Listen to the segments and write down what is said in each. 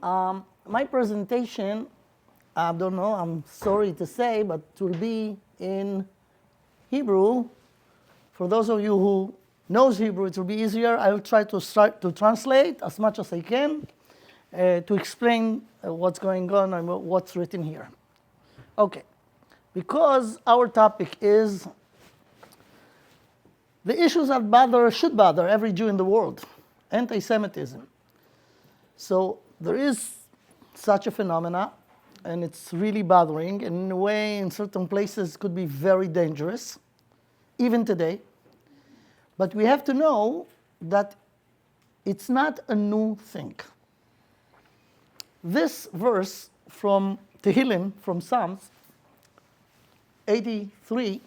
My presentation, I don't know, I'm sorry to say, but it will be in Hebrew. For those of you who knows Hebrew, it will be easier. I will try to start to translate as much as I can to explain what's going on and what's written here. Okay, because our topic is the issues that should bother every Jew in the world, anti-Semitism. So there is such a phenomena, and it's really bothering, and in a way, in certain places, could be very dangerous, even today. But we have to know that it's not a new thing. This verse from Tehillim, from Psalms 83,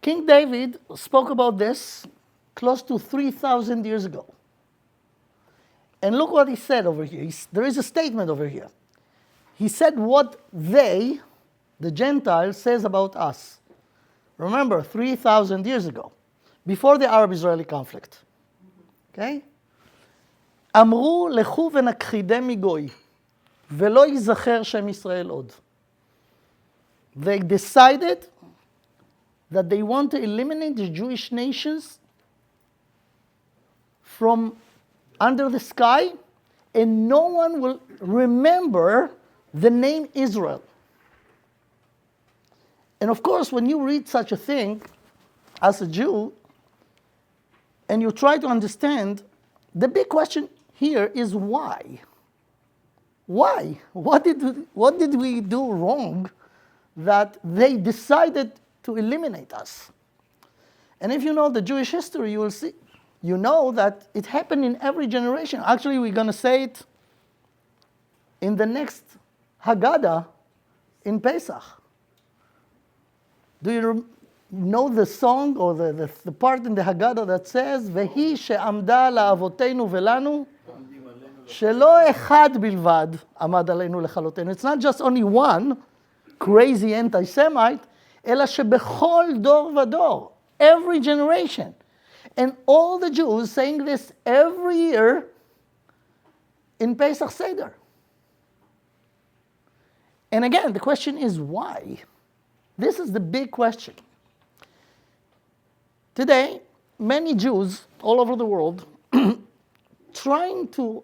King David spoke about this close to 3,000 years ago. And look what he said over here. There is a statement over here. He said what they, the Gentiles, says about us. Remember, 3,000 years ago, before the Arab-Israeli conflict. Okay? אמרו לכו ונכחידם מגוי, ולא ייזכר שם ישראל עוד. They decided that they want to eliminate the Jewish nations from under the sky, and no one will remember the name Israel. And of course, when you read such a thing as a Jew, and you try to understand, the big question here is why? Why? What did we do wrong that they decided to eliminate us? And if you know the Jewish history, you will see, you know that it happened in every generation. Actually, we're going to say it in the next Haggadah in Pesach. Do you know the song or the part in the Haggadah that says, "Vehi she'amda la'avotenu velanu, shelo echad bilvad amad aleinu lechalotenu." It's not just only one crazy anti-Semite, ela shebechol dor vador, every generation. And all the Jews saying this every year in Pesach Seder. And again, the question is why? This is the big question. Today, many Jews all over the world trying to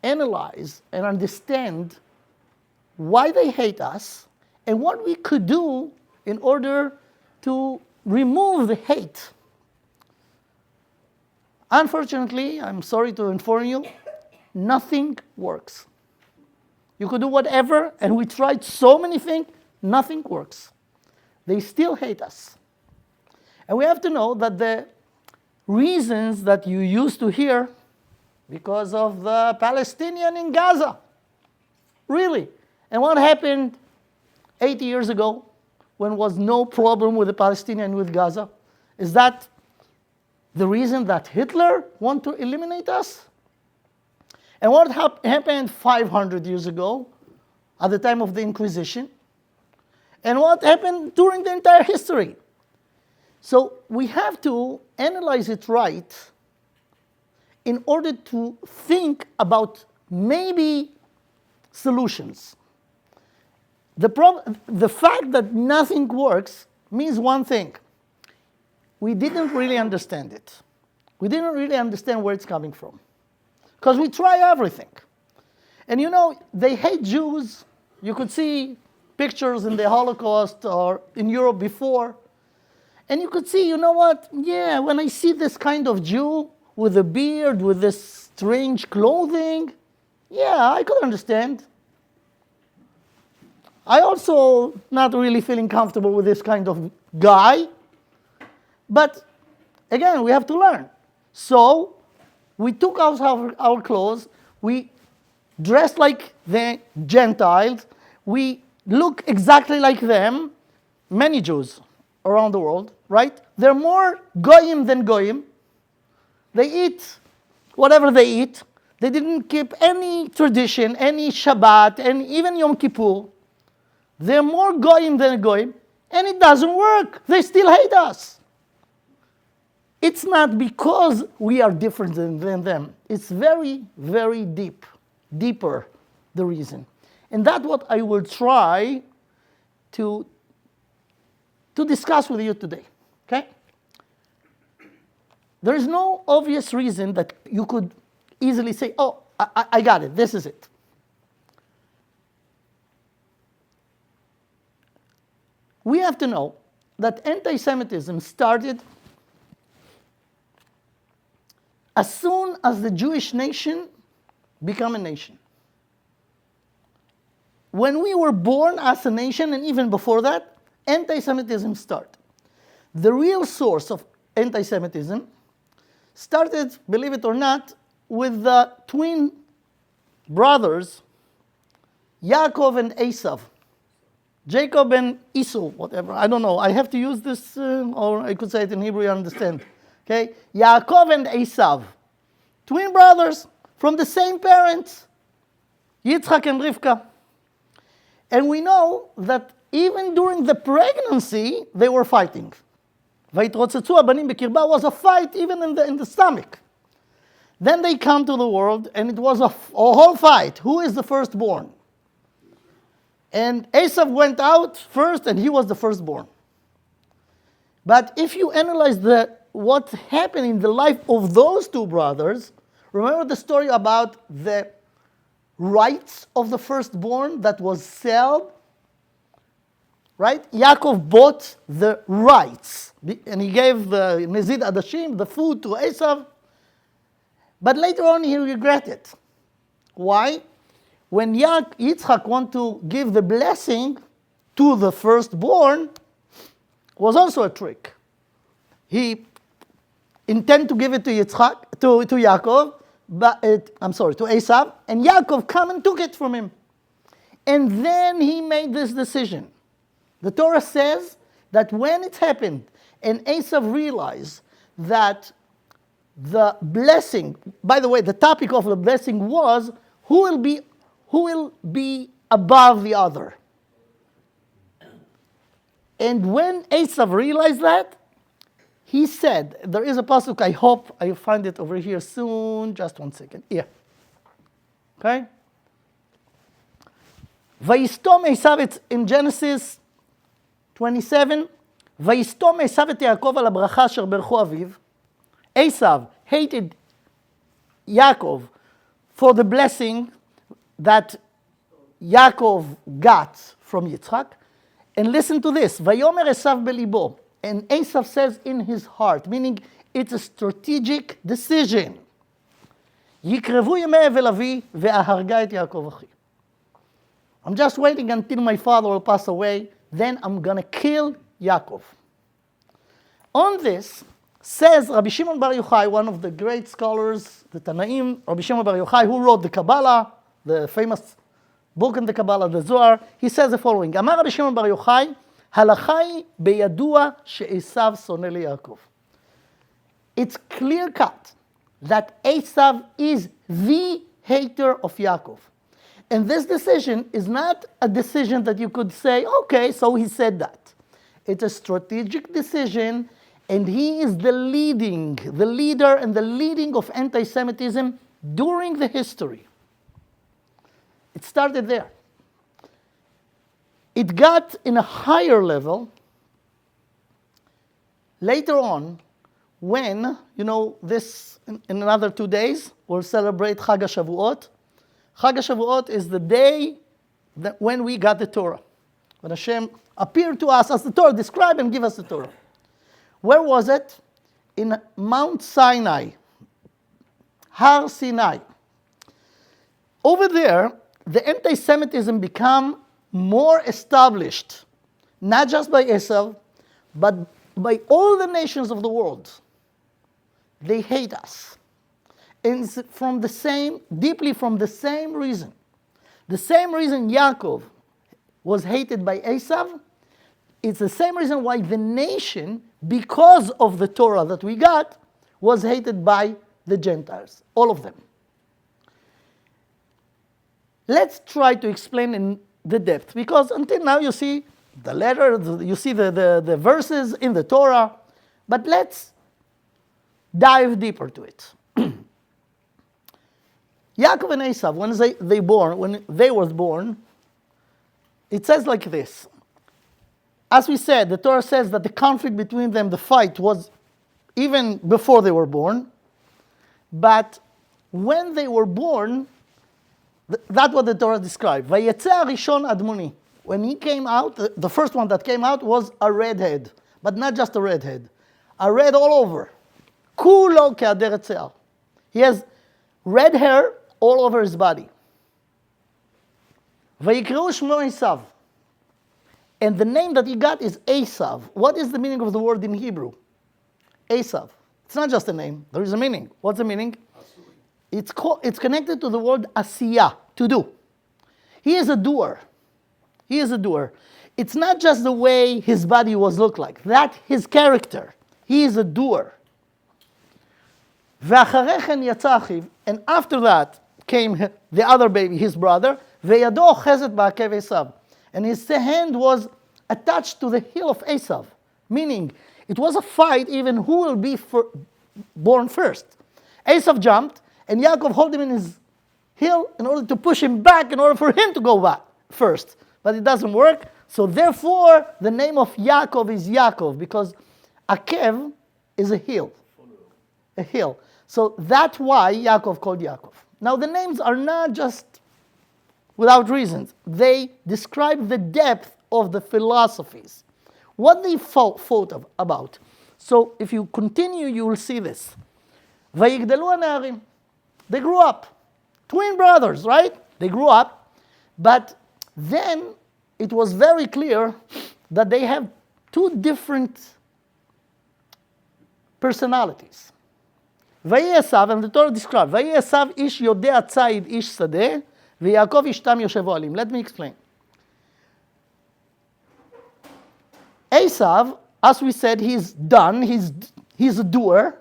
analyze and understand why they hate us and what we could do in order to remove the hate. Unfortunately, I'm sorry to inform you, nothing works. You could do whatever, and we tried so many things, nothing works. They still hate us. And we have to know that the reasons that you used to hear because of the Palestinian in Gaza, really. And what happened 80 years ago when there was no problem with the Palestinian with Gaza? Is that the reason that Hitler wanted to eliminate us? And what happened 500 years ago at the time of the Inquisition? And what happened during the entire history? So we have to analyze it right in order to think about maybe solutions. The fact that nothing works means one thing. We didn't really understand it. We didn't really understand where it's coming from. Because we try everything. And you know, they hate Jews. You could see pictures in the Holocaust or in Europe before. And you could see, you know what? Yeah, when I see this kind of Jew with a beard, with this strange clothing, yeah, I could understand. I also not really feeling comfortable with this kind of guy. But again, we have to learn. So we took out our clothes, we dressed like the Gentiles, we look exactly like them, many Jews around the world, right? They're more goyim than goyim. They eat whatever they eat. They didn't keep any tradition, any Shabbat, and even Yom Kippur. They're more goyim than goyim, and it doesn't work. They still hate us. It's not because we are different than them. It's very, very deep. deeper the reason. And that's what I will try to discuss with you today, okay? There is no obvious reason that you could easily say, oh, I got it, this is it. We have to know that anti-Semitism started as soon as the Jewish nation became a nation. When we were born as a nation, and even before that, anti-Semitism started. The real source of anti-Semitism started, believe it or not, with the twin brothers, Jacob and Esau. Jacob and Esau, whatever, I don't know. I have to use this, or I could say it in Hebrew, you understand. Okay? Yaakov and Esau, twin brothers from the same parents, Yitzchak and Rivka. And we know that even during the pregnancy, they were fighting. ויתרוצצו הבנים בקרבה was a fight even in the stomach. Then they come to the world, and it was a whole fight. Who is the firstborn? And Esau went out first, and he was the firstborn. But if you analyze what happened in the life of those two brothers, remember the story about the rights of the firstborn that was sold? Right? Yaakov bought the rights, and he gave the Nezid Adashim, the food, to Esau. But later on, he regretted. Why? When Yitzchak wanted to give the blessing to the firstborn, was also a trick. He intended to give it to Yitzchak, to Yaakov, to Esau, and Yaakov come and took it from him. And then he made this decision. The Torah says that when it happened, and Esau realized that the blessing, by the way, the topic of the blessing was who will be above the other. And when Esau realized that, he said, there is a pasuk, I hope I find it over here soon, just 1 second, here. Okay? Vayistom Esau, it's in Genesis 27, ויסתום עשיו את יעקב על הברכה אשר ברכו אביו. Esau hated Yaakov for the blessing that Yaakov got from Yitzchak. And listen to this, ויאמר עשיו בליבו. And Esau says in his heart, meaning it's a strategic decision. יקרבו ימי אבל אבי ואהרגה את יעקב אחי. I'm just waiting until my father will pass away, then I'm going to kill Yaakov. On this, says Rabbi Shimon Bar Yochai, one of the great scholars, the Tanaim, Rabbi Shimon Bar Yochai, who wrote the Kabbalah, the famous book in the Kabbalah, the Zohar, he says the following, אמר רבי שמעון בר יוחאי, הלכה היא בידוע שעשיו שונא ליעקב. It's clear cut that Esau is the hater of Yaakov. And this decision is not a decision that you could say, okay, so he said that. It's a strategic decision, and he is the leader and the leading of anti-Semitism during the history. It started there. It got in a higher level later on when, this, in another 2 days, we'll celebrate Chag HaShavuot. Chag HaShavuot is the day when we got the Torah. When Hashem appeared to us as the Torah, describe and give us the Torah. Where was it? In Mount Sinai, Har Sinai. Over there, the anti-Semitism became more established, not just by Esau, but by all the nations of the world. They hate us. And it's deeply from the same reason. The same reason Yaakov was hated by Esau, it's the same reason why the nation, because of the Torah that we got, was hated by the Gentiles, all of them. Let's try to explain in the depth, because until now you see the letter, you see the verses in the Torah, but let's dive deeper to it. Jacob and Esau, when they were born, it says like this. As we said, the Torah says that the conflict between them, the fight, was even before they were born. But when they were born, that's what the Torah described. Vayetze Rishon Admoni. When he came out, the first one that came out was a redhead. But not just a redhead. A red all over. Kulo ke'aderet se'ar. He has red hair all over his body. Vayikre'u shmo Esav. And the name that he got is Esau. What is the meaning of the word in Hebrew? Esau. It's not just a name. There is a meaning. What's the meaning? It's connected to the word asiyah, to do. He is a doer. He is a doer. It's not just the way his body was looked like. That's his character. He is a doer. And after that came the other baby, his brother. And his hand was attached to the heel of Esau. Meaning, it was a fight even who will be born first. Esau jumped, and Yaakov held him in his heel in order to push him back in order for him to go back first. But it doesn't work. So therefore, the name of Yaakov is Yaakov, because Akev is a heel. A heel. So that's why Yaakov called Yaakov. Now the names are not just without reasons. They describe the depth of the philosophies. What they thought about. So if you continue, you will see this. Vayigdalu ha'ne'arim. They grew up. Twin brothers, right? They grew up. But then it was very clear that they have two different personalities. Vayi Esav, and the Torah describes, Vayi Esav ish yodea tzayid ish sadeh, v'Yaakov ish tam yoshevo alim. Let me explain. Esav, as we said, he's done, he's a doer.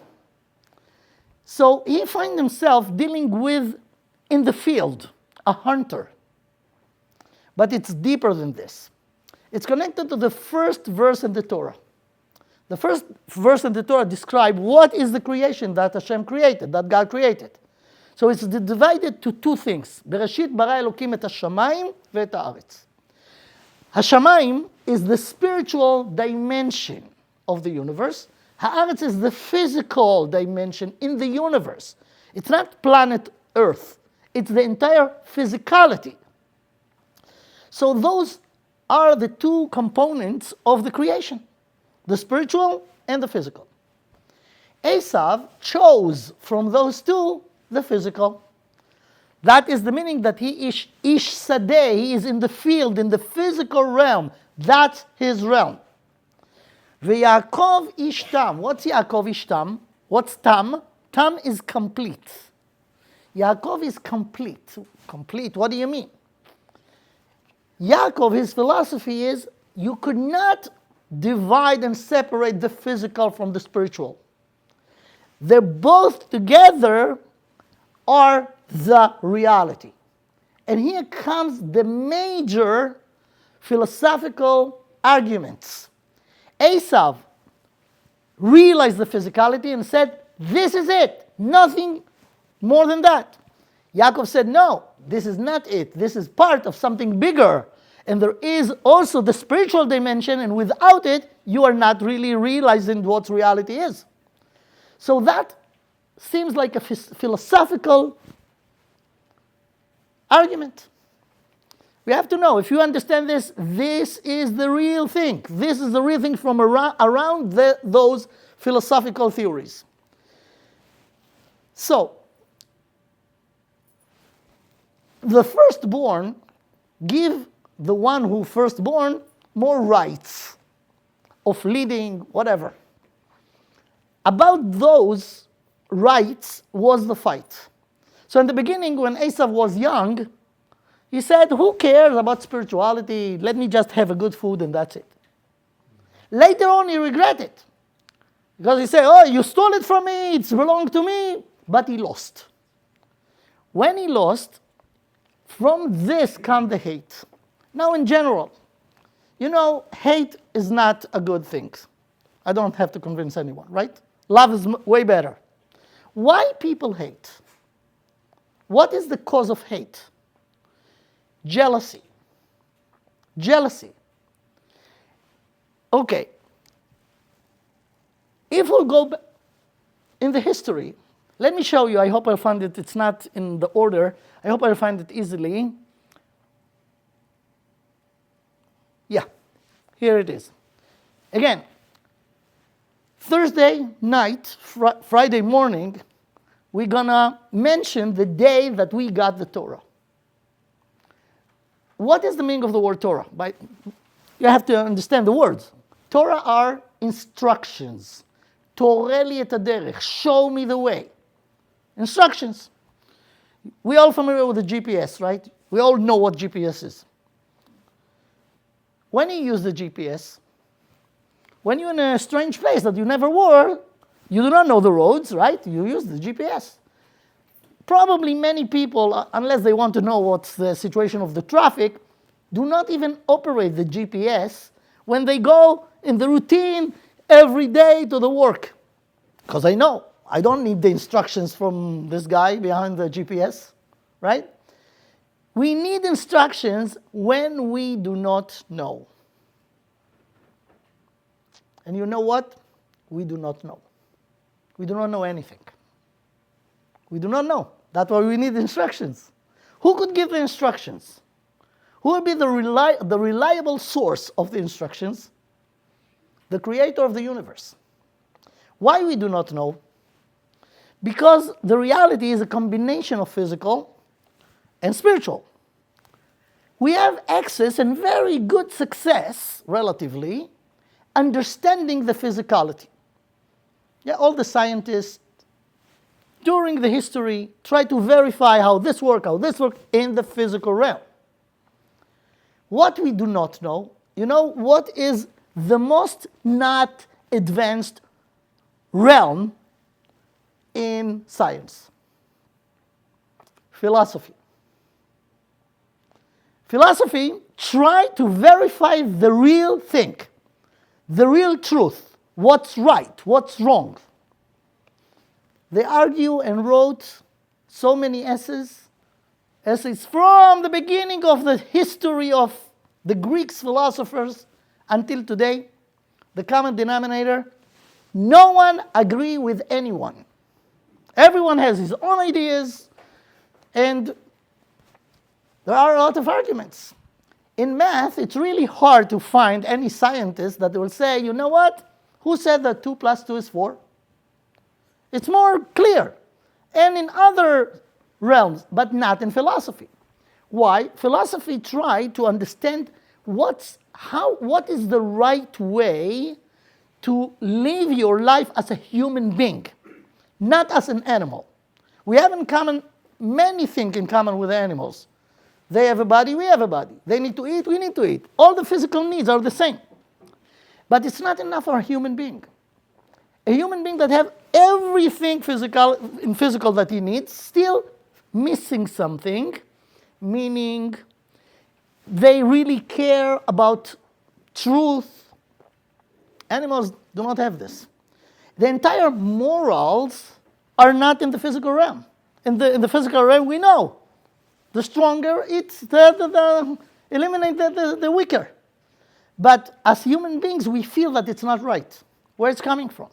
So he finds himself dealing with, in the field, a hunter. But it's deeper than this. It's connected to the first verse in the Torah. The first verse in the Torah describes what is the creation that Hashem created, that God created. So it's divided to two things. Bereshit bara Elokim et hashamayim ve'et haaretz. Hashamayim is the spiritual dimension of the universe. Haaretz is the physical dimension in the universe. It's not planet Earth. It's the entire physicality. So those are the two components of the creation, the spiritual and the physical. Esav chose from those two the physical. That is the meaning that he is ish sadeh, he is in the field, in the physical realm. That's his realm. V'Yaakov ish tam. What's Yaakov ish tam? What's tam? Tam is complete. Yaakov is complete. Complete, what do you mean? Yaakov, his philosophy is, you could not divide and separate the physical from the spiritual. They're both together are the reality. And here comes the major philosophical arguments. Esau realized the physicality and said, this is it, nothing more than that. Yaakov said, no, this is not it. This is part of something bigger. And there is also the spiritual dimension, and without it, you are not really realizing what reality is. So that seems like a philosophical argument. We have to know, if you understand this, this is the real thing. This is the real thing from around those philosophical theories. So, the firstborn give the one who firstborn more rights of leading, whatever. About those rights was the fight. So in the beginning, when Esau was young, he said, who cares about spirituality? Let me just have a good food and that's it. Later on, he regretted. Because he said, oh, you stole it from me, it belonged to me. But he lost. When he lost, from this comes the hate. Now in general, you know, hate is not a good thing. I don't have to convince anyone, right? Love is way better. Why people hate? What is the cause of hate? Jealousy. Jealousy. Okay. If we'll go back in the history, let me show you. I hope I'll find it. It's not in the order. I hope I'll find it easily. Yeah, here it is. Again, Thursday night, Friday morning, we're going to mention the day that we got the Torah. What is the meaning of the word Torah? You have to understand the words. Torah are instructions. Torah li et haderech, show me the way. Instructions. We all familiar with the GPS, right? We all know what GPS is. When you use the GPS, when you're in a strange place that you never were, you do not know the roads, right? You use the GPS. Probably many people, unless they want to know what's the situation of the traffic, do not even operate the GPS when they go in the routine every day to the work. Because I know, I don't need the instructions from this guy behind the GPS, right? We need instructions when we do not know. And you know what? We do not know. We do not know anything. We do not know. That's why we need instructions. Who could give the instructions? Who will be the reliable source of the instructions? The creator of the universe. Why we do not know? Because the reality is a combination of physical and spiritual. We have access and very good success, relatively, understanding the physicality. Yeah, all the scientists during the history try to verify how this works in the physical realm. What we do not know, what is the most not advanced realm in science? Philosophy. Philosophy tries to verify the real thing, the real truth, what's right, what's wrong. They argue and wrote so many essays from the beginning of the history of the Greek philosophers until today. The common denominator, no one agrees with anyone. Everyone has his own ideas, and there are a lot of arguments. In math, it's really hard to find any scientist that will say, you know what? Who said that 2 + 2 is 4? It's more clear. And in other realms, but not in philosophy. Why? Philosophy tries to understand what is the right way to live your life as a human being, not as an animal. We have in common many things in common with animals. They have a body, we have a body. They need to eat, we need to eat. All the physical needs are the same. But it's not enough for a human being. A human being that has everything physical that he needs, still missing something, meaning they really care about truth. Animals do not have this. The entire morals are not in the physical realm. In the physical realm, we know the stronger it's eliminate the weaker. But as human beings, we feel that it's not right. Where it's coming from?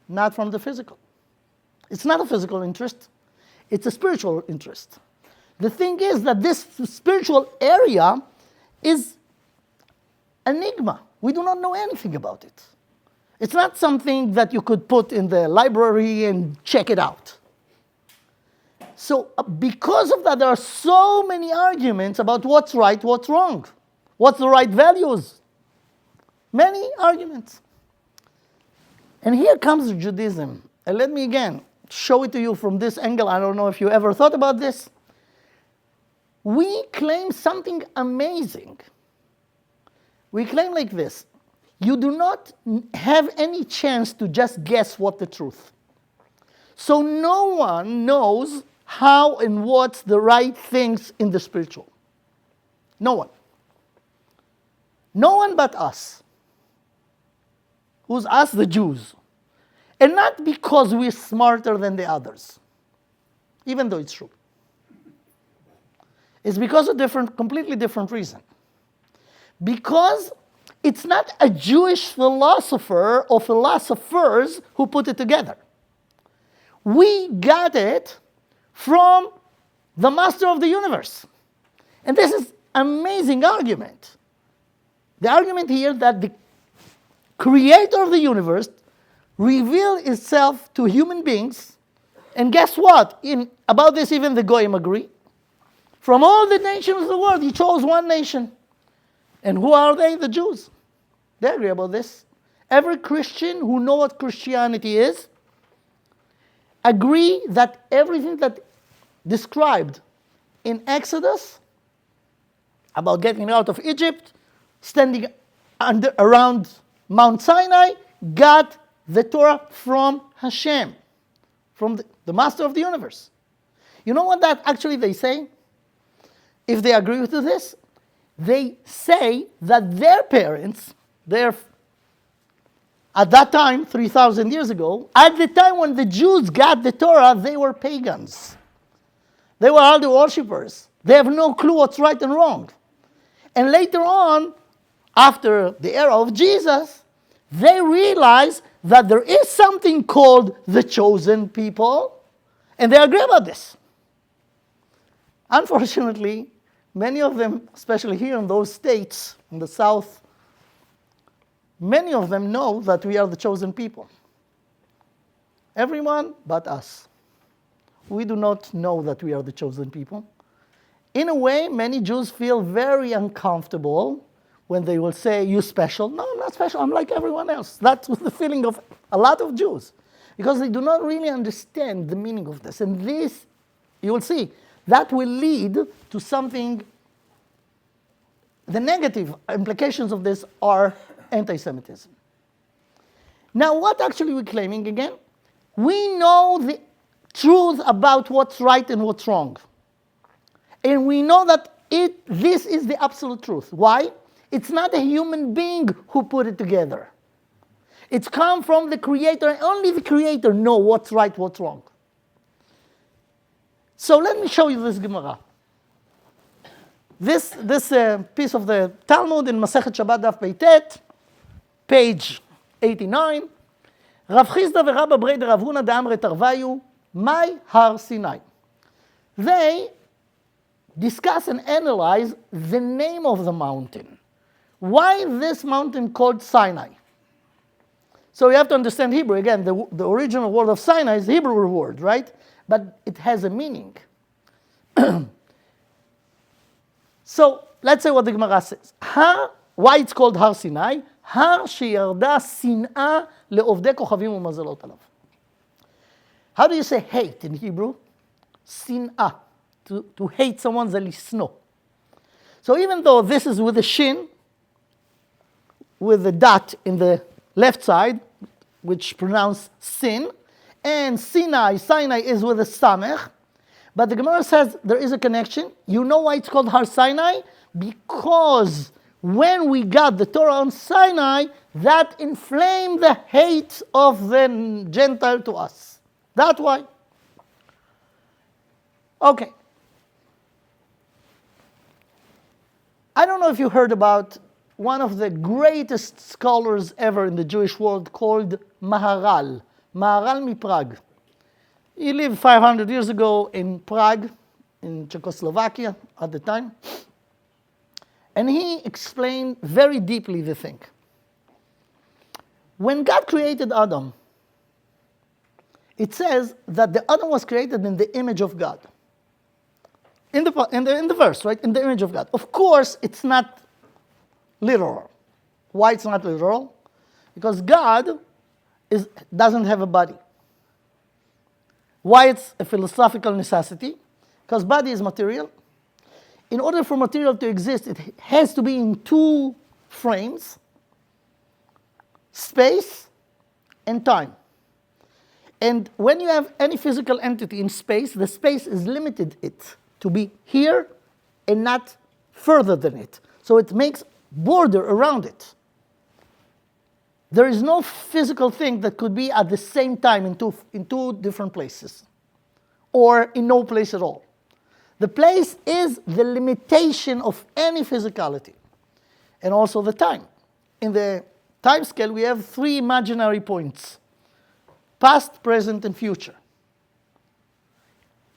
Not from the physical. It's not a physical interest. It's a spiritual interest. The thing is that this spiritual area is enigma. We do not know anything about it. It's not something that you could put in the library and check it out. So because of that, there are so many arguments about what's right, what's wrong, what's the right values. Many arguments. And here comes Judaism. And let me again show it to you from this angle. I don't know if you ever thought about this. We claim something amazing. We claim like this. You do not have any chance to just guess what the truth. So no one knows how and what's the right things in the spiritual. No one. No one but us. Who's us? The Jews. And not because we're smarter than the others, even though it's true. is because of completely different reason. Because it's not a Jewish philosopher or philosophers who put it together. We got it from the master of the universe. And this is an amazing argument. The argument here that the creator of the universe revealed itself to human beings. And guess what? About this, even the Goyim agree. From all the nations of the world, he chose one nation. And who are they? The Jews. They agree about this. Every Christian who knows what Christianity is agree that everything that described in Exodus about getting out of Egypt, standing around Mount Sinai, got the Torah from Hashem, from the master of the universe. You know what that actually they say? If they agree with this, they say that their parents, at that time, 3,000 years ago, at the time when the Jews got the Torah, they were pagans. They were idol worshippers. They have no clue what's right and wrong. And later on, after the era of Jesus, they realize that there is something called the chosen people, and they agree about this. Unfortunately, many of them, especially here in those states, in the south, many of them know that we are the chosen people. Everyone but us. We do not know that we are the chosen people. In a way, many Jews feel very uncomfortable when they will say, "You special?" No, I'm not special. I'm like everyone else. That's the feeling of a lot of Jews. Because they do not really understand the meaning of this. And this, you will see, that will lead to something. The negative implications of this are anti-Semitism. Now, what actually we're claiming again? We know the truth about what's right and what's wrong. And we know that this is the absolute truth. Why? It's not a human being who put it together. It's come from the Creator, and only the Creator knows what's right, what's wrong. So let me show you this Gemara. This piece of the Talmud in Masechet Shabbat Daf Beitet, page 89. Rav Chizda v'Rabba Breder Rav Huna de'Amre Tarvayu, Mai Har Sinai. They discuss and analyze the name of the mountain. Why this mountain called Sinai? So you have to understand Hebrew. Again, the original word of Sinai is a Hebrew word, right? But it has a meaning. So let's say what the Gemara says. Why it's called Har Sinai? Har sheyarda sin'ah le'ovdei kochavim u'mazalot alav. How do you say hate in Hebrew? Sin'ah. To hate someone, זה לשנוא. So even though this is with a shin, with the dot in the left side, which pronounced sin, and Sinai is with a samech, but the Gemara says there is a connection. You know why it's called Har Sinai? Because when we got the Torah on Sinai, that inflamed the hate of the Gentile to us. That's why. Okay. I don't know if you heard about one of the greatest scholars ever in the Jewish world called Maharal. Maharal Prague. He lived 500 years ago in Prague, in Czechoslovakia at the time. And he explained very deeply the thing. When God created Adam, it says that the Adam was created in the image of God. In the verse, right? In the image of God. Of course, it's not literal. Why it's not literal? Because God doesn't have a body. Why it's a philosophical necessity? Because body is material. In order for material to exist, it has to be in two frames, space and time. And when you have any physical entity in space, the space is limited it to be here and not further than it. So it makes border around it. There is no physical thing that could be at the same time in two different places, or in no place at all. The place is the limitation of any physicality, and also the time. In the time scale, we have 3 imaginary points: past, present, and future.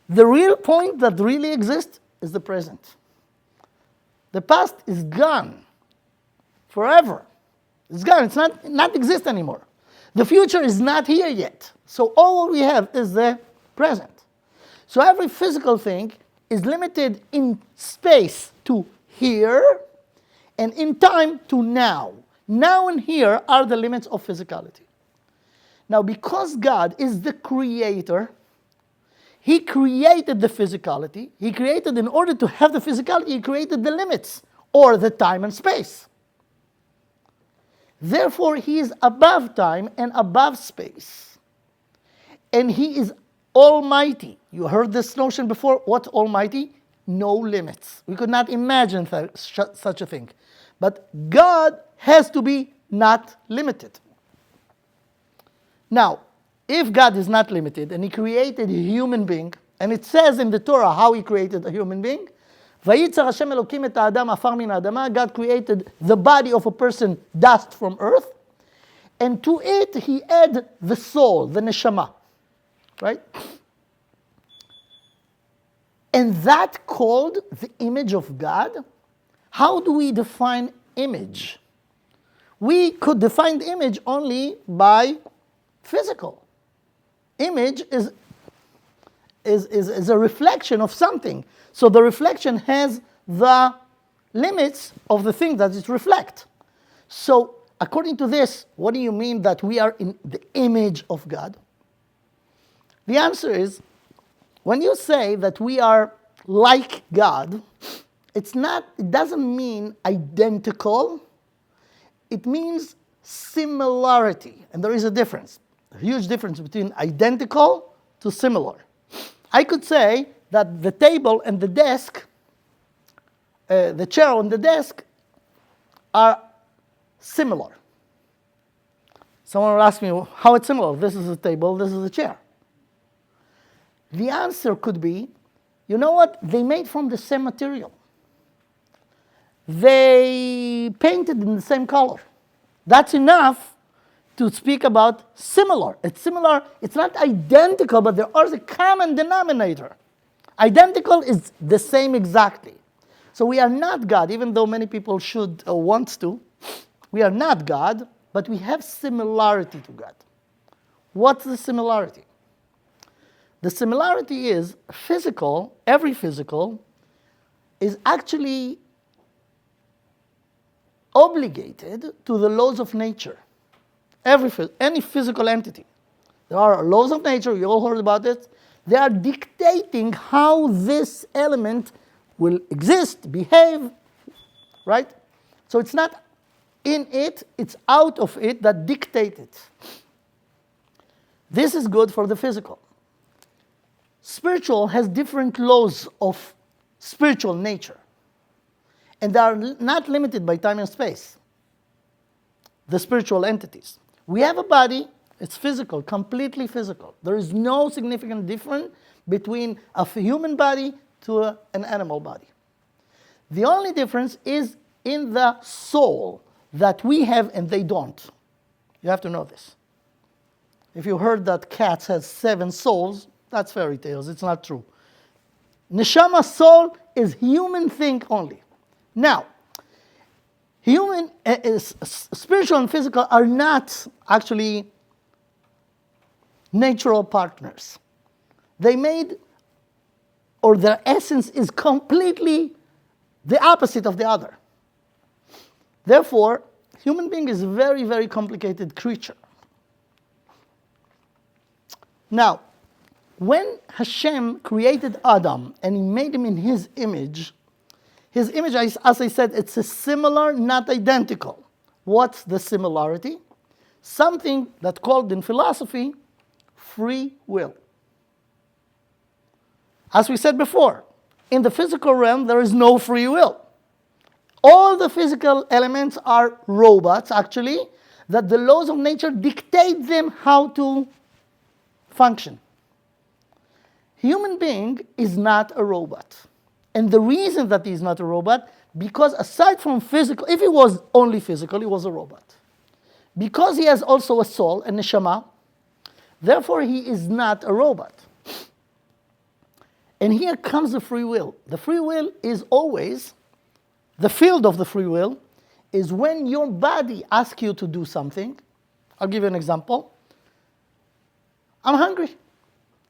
The real point that really exists is the present. The past is gone forever. It's gone. It's not exist anymore. The future is not here yet. So all we have is the present. So every physical thing is limited in space to here and in time to now. Now and here are the limits of physicality. Now, because God is the creator, he created the physicality. He created, in order to have the physicality, he created the limits, or the time and space. Therefore, he is above time and above space. And he is almighty. You heard this notion before. What's almighty? No limits. We could not imagine such a thing. But God has to be not limited. Now, if God is not limited and he created a human being, and it says in the Torah how he created a human being, ויצר השם אלוקים את האדם עפר מן האדמה, God created the body of a person, dust from earth, and to it he add the soul, the neshama, right? And that called the image of God. How do we define image? We could define the image only by physical. Image is a reflection of something. So the reflection has the limits of the thing that it reflects. So according to this, what do you mean that we are in the image of God? The answer is, when you say that we are like God, it doesn't mean identical. It means similarity. And there is a difference, a huge difference between identical to similar. I could say that the table and the desk, the chair and the desk, are similar. Someone will ask me, how it's similar? This is a table, this is a chair. The answer could be, you know what? They made from the same material. They painted in the same color. That's enough to speak about similar. It's similar, it's not identical, but there is a common denominator. Identical is the same exactly. So we are not God, even though many people should want to. We are not God, but we have similarity to God. What's the similarity? The similarity is physical, every physical is actually obligated to the laws of nature. Any physical entity. There are laws of nature, you all heard about it. They are dictating how this element will exist, behave, right? So it's not in it, it's out of it that dictate it. This is good for the physical. Spiritual has different laws of spiritual nature. And they are not limited by time and space, the spiritual entities. We have a body, it's physical, completely physical. There is no significant difference between a human body to an animal body. The only difference is in the soul that we have and they don't. You have to know this. If you heard that cats have 7 souls, that's fairy tales, it's not true. Neshama soul is human thing only. Now, spiritual and physical are not actually natural partners. They made, or their essence is completely the opposite of the other. Therefore, human being is a very, very complicated creature. Now, when Hashem created Adam and he made him in his image, as I said, it's a similar, not identical. What's the similarity? Something that's called in philosophy free will. As we said before, in the physical realm, there is no free will. All the physical elements are robots, actually, that the laws of nature dictate them how to function. Human being is not a robot. And the reason that he's not a robot, because aside from physical, if he was only physical, he was a robot. Because he has also a soul, a neshama, therefore he is not a robot. And here comes the free will. The free will is always, the field of the free will is when your body asks you to do something. I'll give you an example. I'm hungry.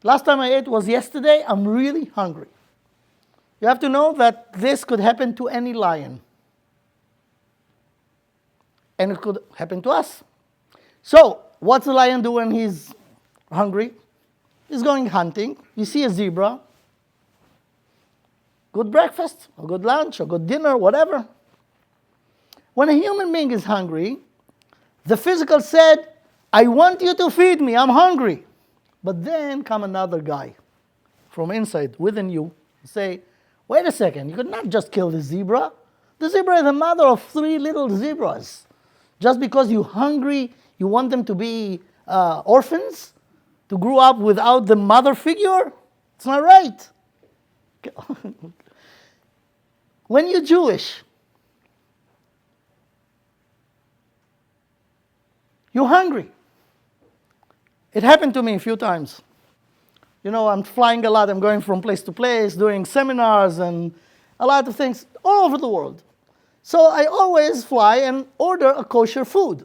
Last time I ate was yesterday. I'm really hungry. You have to know that this could happen to any lion. And it could happen to us. So, what's the lion do when he's hungry? He's going hunting. You see a zebra. Good breakfast, or good lunch, or good dinner, whatever. When a human being is hungry, the physical said, I want you to feed me, I'm hungry. But then come another guy from inside, within you, and say, wait a second, you could not just kill the zebra. The zebra is the mother of 3 little zebras. Just because you're hungry, you want them to be orphans? To grow up without the mother figure? It's not right. When you're Jewish, you're hungry. It happened to me a few times. You know, I'm flying a lot. I'm going from place to place, doing seminars and a lot of things all over the world. So I always fly and order a kosher food.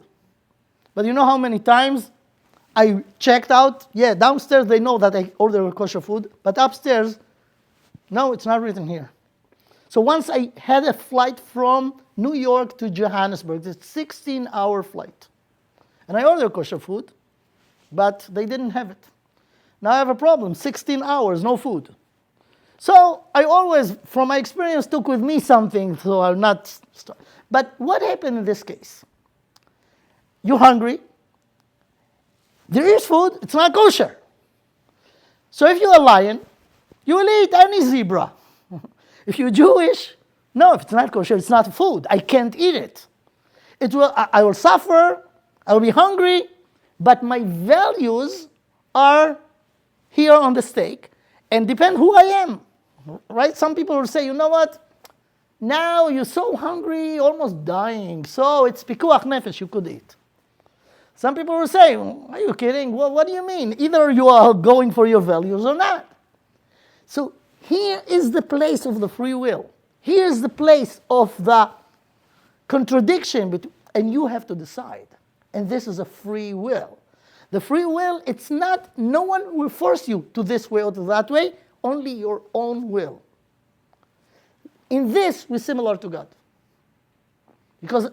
But you know how many times I checked out? Yeah, downstairs they know that I order a kosher food, but upstairs, no, it's not written here. So once I had a flight from New York to Johannesburg, it's a 16-hour flight. And I ordered kosher food, but they didn't have it. Now I have a problem, 16 hours, no food. So I always, from my experience, took with me something, so I'm not... But what happened in this case? You're hungry. There is food, it's not kosher. So if you're a lion, you will eat any zebra. If you're Jewish, no, if it's not kosher, it's not food. I can't eat it. I will suffer, I will be hungry, but my values are here on the stake and depend who I am, right? Some people will say, you know what? Now you're so hungry, almost dying, so it's pikuach nefesh, you could eat. Some people will say, are you kidding? Well, what do you mean? Either you are going for your values or not. So here is the place of the free will. Here's the place of the contradiction, and you have to decide. And this is a free will. The free will, it's not, no one will force you to this way or to that way, only your own will. In this, we're similar to God. Because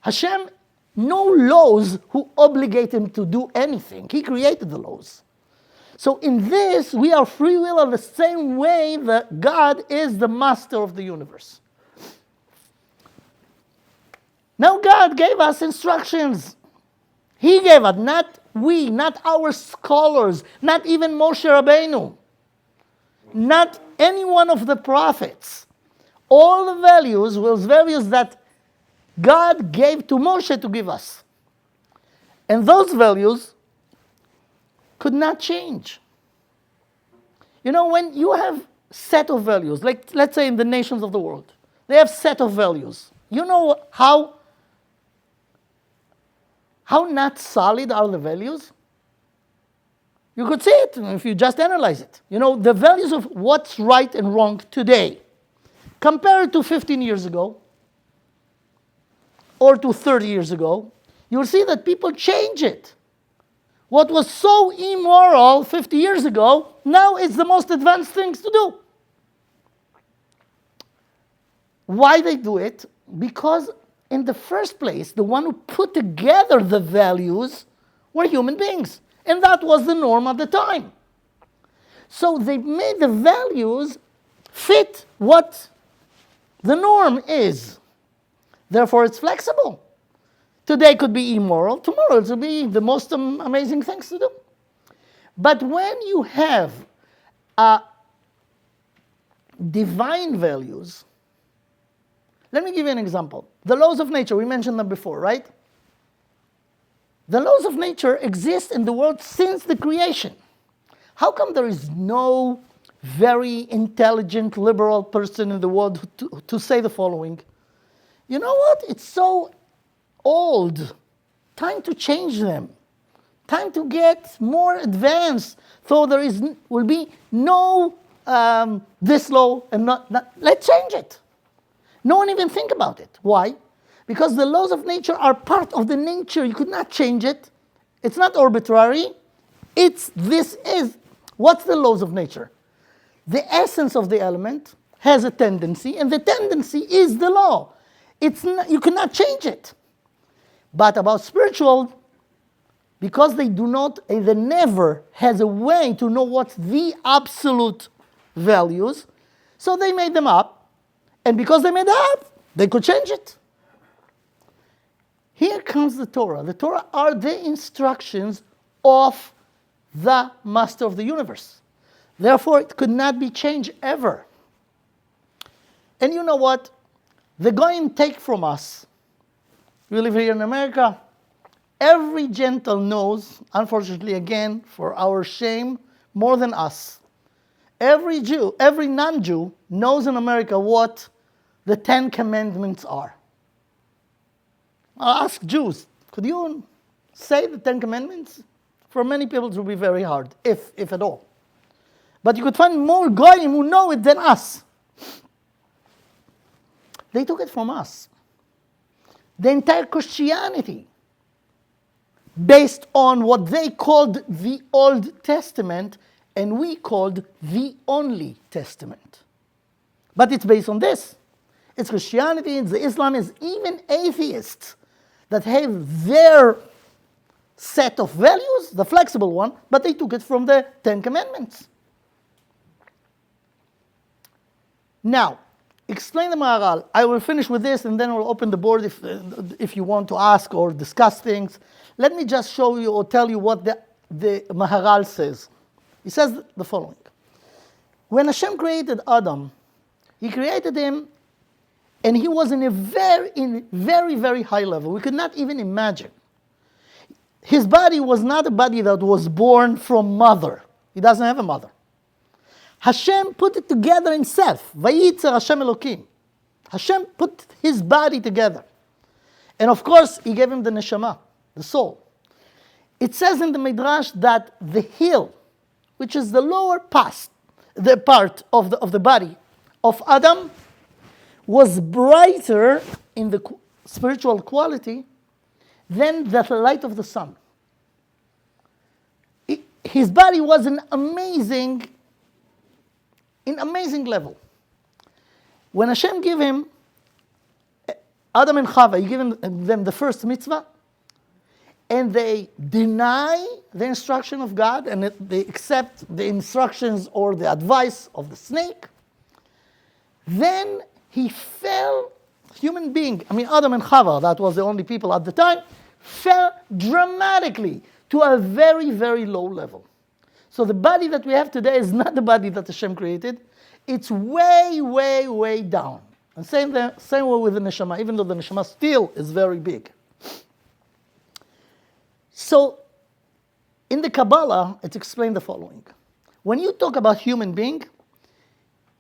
Hashem, no laws who obligate him to do anything. He created the laws. So in this, we are free will in the same way that God is the master of the universe. Now God gave us instructions. He gave us, not we, not our scholars, not even Moshe Rabbeinu, not any one of the prophets. All the values were values that God gave to Moshe to give us. And those values could not change. You know, when you have set of values, like let's say in the nations of the world, they have set of values. You know how not solid are the values? You could see it if you just analyze it. You know, the values of what's right and wrong today, compared to 15 years ago, or to 30 years ago, you'll see that people change it. What was so immoral 50 years ago, now it's the most advanced things to do. Why they do it? Because in the first place, the one who put together the values were human beings. And that was the norm at the time. So they made the values fit what the norm is. Therefore, it's flexible. Today could be immoral. Tomorrow it will be the most amazing things to do. But when you have divine values, let me give you an example. The laws of nature, we mentioned them before, right? The laws of nature exist in the world since the creation. How come there is no very intelligent, liberal person in the world to say the following. You know what? It's so old. Time to change them. Time to get more advanced. So there will be no this law and not. Let's change it. No one even think about it. Why? Because the laws of nature are part of the nature. You could not change it. It's not arbitrary. This is. What's the laws of nature? The essence of the element has a tendency, and the tendency is the law. You cannot change it. But about spiritual, because they never has a way to know what's the absolute values, so they made them up, and because they made them up, they could change it. Here comes the Torah. The Torah are the instructions of the master of the universe. Therefore, it could not be changed ever. And you know what? The Goyim take from us. We live here in America. Every Gentile knows, unfortunately again, for our shame, more than us. Every Jew, every non-Jew knows in America what the 10 Commandments are. I'll ask Jews, could you say the 10 Commandments? For many people it will be very hard, if at all. But you could find more Goyim who know it than us. They took it from us. The entire Christianity, based on what they called the Old Testament, and we called the only Testament. But it's based on this. It's Christianity, it's Islam, it's even atheists that have their set of values, the flexible one, but they took it from the 10 Commandments. Now, explain the Maharal. I will finish with this and then we'll open the board if you want to ask or discuss things. Let me just show you or tell you what the Maharal says. He says the following. When Hashem created Adam, he created him and he was in a very, very high level. We could not even imagine. His body was not a body that was born from mother. He doesn't have a mother. Hashem put it together himself. Vayitzer Hashem Elokim. Hashem put his body together. And of course, he gave him the neshama, the soul. It says in the Midrash that the heel, which is the lower part of the body of Adam, was brighter in the spiritual quality than the light of the sun. His body was an amazing level. When Hashem gave him Adam and Chava, he gave them the first mitzvah, and they deny the instruction of God, and they accept the instructions or the advice of the snake, then he fell, human being, Adam and Chava, that was the only people at the time, fell dramatically to a very, very low level. So the body that we have today is not the body that Hashem created. It's way, way, way down. And same way with the neshama, even though the neshama still is very big. So in the Kabbalah, it's explained the following. When you talk about human being,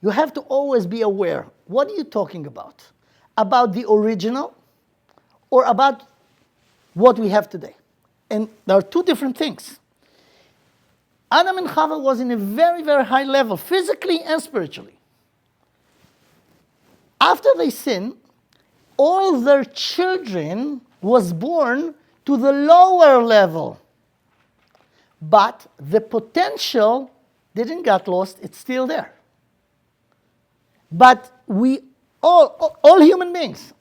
you have to always be aware. What are you talking about? About the original or about what we have today? And there are two different things. Adam and Chava was in a very, very high level, physically and spiritually. After they sinned, all their children was born to the lower level. But the potential didn't get lost, it's still there. But we all human beings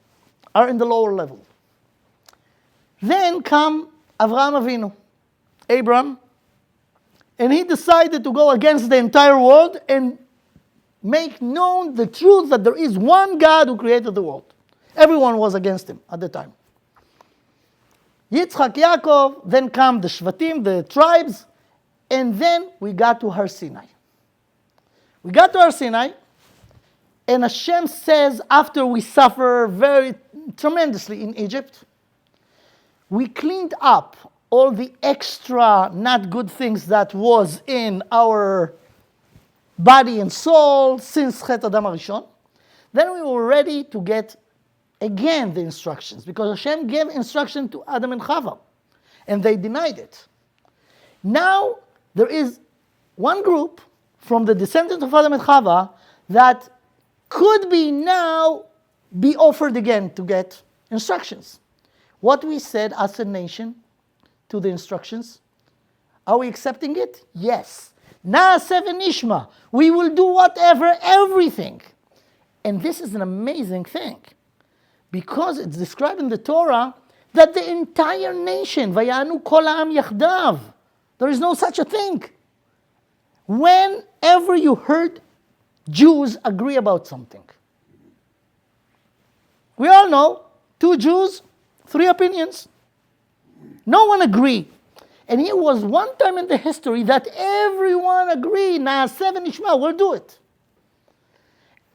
are in the lower level. Then come Avraham Avinu, Abram, and he decided to go against the entire world and make known the truth that there is one God who created the world. Everyone was against him at the time. Yitzchak, Yaakov, then come the Shvatim, the tribes, and then we got to Har Sinai. We got to Har Sinai, and Hashem says, after we suffer very tremendously in Egypt, we cleaned up all the extra not good things that was in our body and soul since Chet Adam HaRishon. Then we were ready to get again the instructions, because Hashem gave instruction to Adam and Chava, and they denied it. Now there is one group from the descendants of Adam and Chava that could be now be offered again to get instructions. What we said as a nation to the instructions, are we accepting it? Yes. Na'aseh v'nishma. We will do whatever, everything. And this is an amazing thing, because it's described in the Torah that the entire nation, vayanu kol ha'am yachdav, there is no such a thing. Whenever you heard Jews agree about something, we all know 2 Jews, 3 opinions. No one agreed. And here was one time in the history that everyone agreed, Na'aseh v'nishma, we'll do it.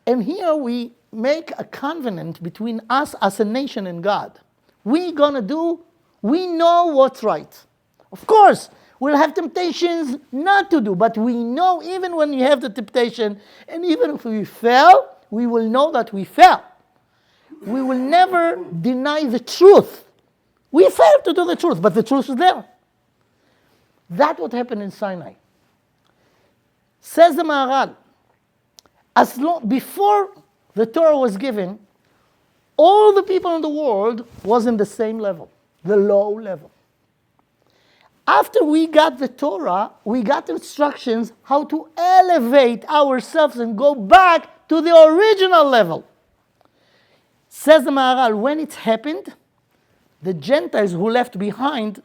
And here we make a covenant between us as a nation and God. We know what's right. Of course, we'll have temptations not to do, but we know even when you have the temptation, and even if we fail, we will know that we fell. We will never deny the truth. We failed to do the truth, but the truth is there. That's what happened in Sinai. Says the Maharal, before the Torah was given, all the people in the world was in the same level, the low level. After we got the Torah, we got instructions how to elevate ourselves and go back to the original level. Says the Maharal, when it happened, the Gentiles who left behind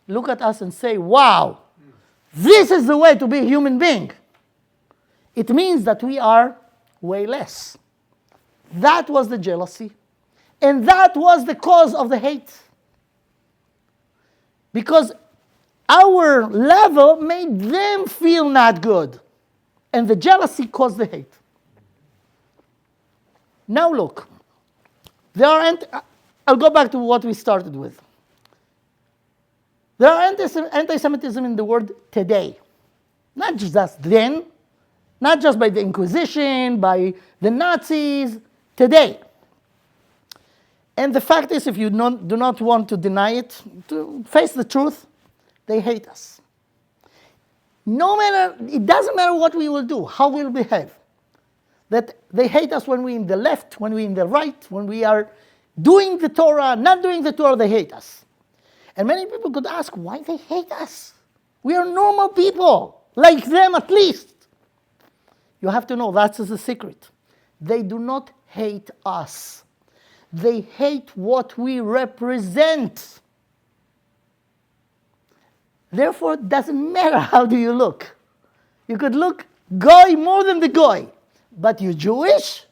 look at us and say, wow, this is the way to be a human being. It means that we are way less. That was the jealousy. And that was the cause of the hate. Because our level made them feel not good. And the jealousy caused the hate. Now look, I'll go back to what we started with. There are anti-Semitism in the world today. Not just then, not just by the Inquisition, by the Nazis, today. And the fact is, if you do not want to deny it, to face the truth, they hate us. It doesn't matter what we will do, how we'll behave. That they hate us when we're in the left, when we're in the right, when we are doing the Torah, not doing the Torah, they hate us. And many people could ask, why they hate us? We are normal people, like them at least. You have to know, that's the secret. They do not hate us. They hate what we represent. Therefore, it doesn't matter how do you look. You could look goy more than the goy, but you're Jewish,